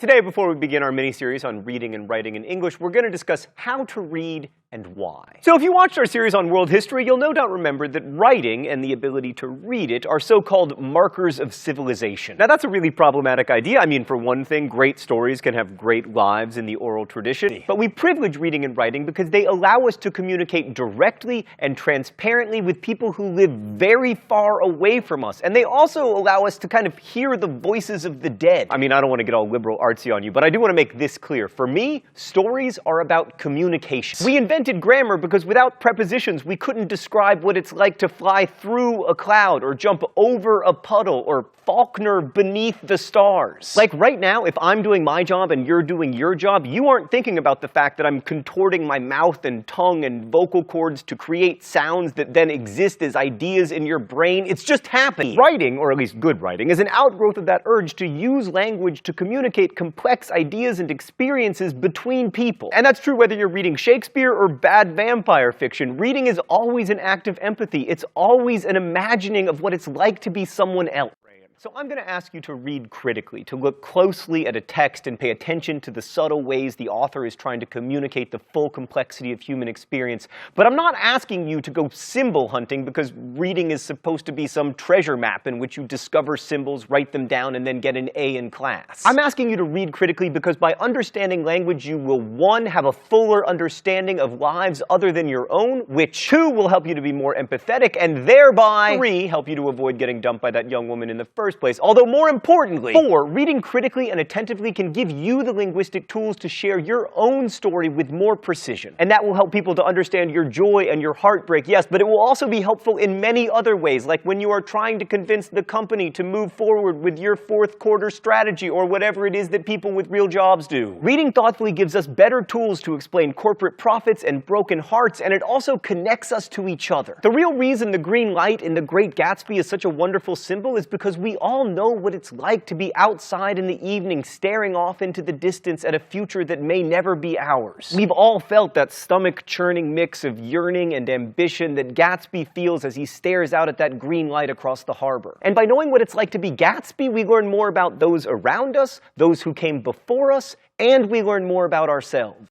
Today, before we begin our mini-series on reading and writing in English, we're going to discuss how to read and why. So if you watched our series on world history, you'll no doubt remember that writing and the ability to read it are so-called markers of civilization. Now that's a really problematic idea. I mean, for one thing, great stories can have great lives in the oral tradition, but we privilege reading and writing because they allow us to communicate directly and transparently with people who live very far away from us, and they also allow us to kind of hear the voices of the dead. I mean, I don't want to get all liberal artsy on you, but I do want to make this clear. For me, stories are about communication. We invented grammar because without prepositions, we couldn't describe what it's like to fly through a cloud or jump over a puddle or Faulkner beneath the stars. Like right now, if I'm doing my job and you're doing your job, you aren't thinking about the fact that I'm contorting my mouth and tongue and vocal cords to create sounds that then exist as ideas in your brain. It's just happening. Writing, or at least good writing, is an outgrowth of that urge to use language to communicate complex ideas and experiences between people. And that's true whether you're reading Shakespeare or bad vampire fiction. Reading is always an act of empathy. It's always an imagining of what it's like to be someone else. So I'm going to ask you to read critically, to look closely at a text and pay attention to the subtle ways the author is trying to communicate the full complexity of human experience. But I'm not asking you to go symbol hunting because reading is supposed to be some treasure map in which you discover symbols, write them down, and then get an A in class. I'm asking you to read critically because by understanding language, you will, 1, have a fuller understanding of lives other than your own, which 2, will help you to be more empathetic, and thereby 3, help you to avoid getting dumped by that young woman in the first place. Although more importantly, 4, reading critically and attentively can give you the linguistic tools to share your own story with more precision. And that will help people to understand your joy and your heartbreak, yes, but it will also be helpful in many other ways, like when you are trying to convince the company to move forward with your 4th quarter strategy or whatever it is that people with real jobs do. Reading thoughtfully gives us better tools to explain corporate profits and broken hearts, and it also connects us to each other. The real reason the green light in The Great Gatsby is such a wonderful symbol is because we all know what it's like to be outside in the evening staring off into the distance at a future that may never be ours. We've all felt that stomach-churning mix of yearning and ambition that Gatsby feels as he stares out at that green light across the harbor. And by knowing what it's like to be Gatsby, we learn more about those around us, those who came before us, and we learn more about ourselves.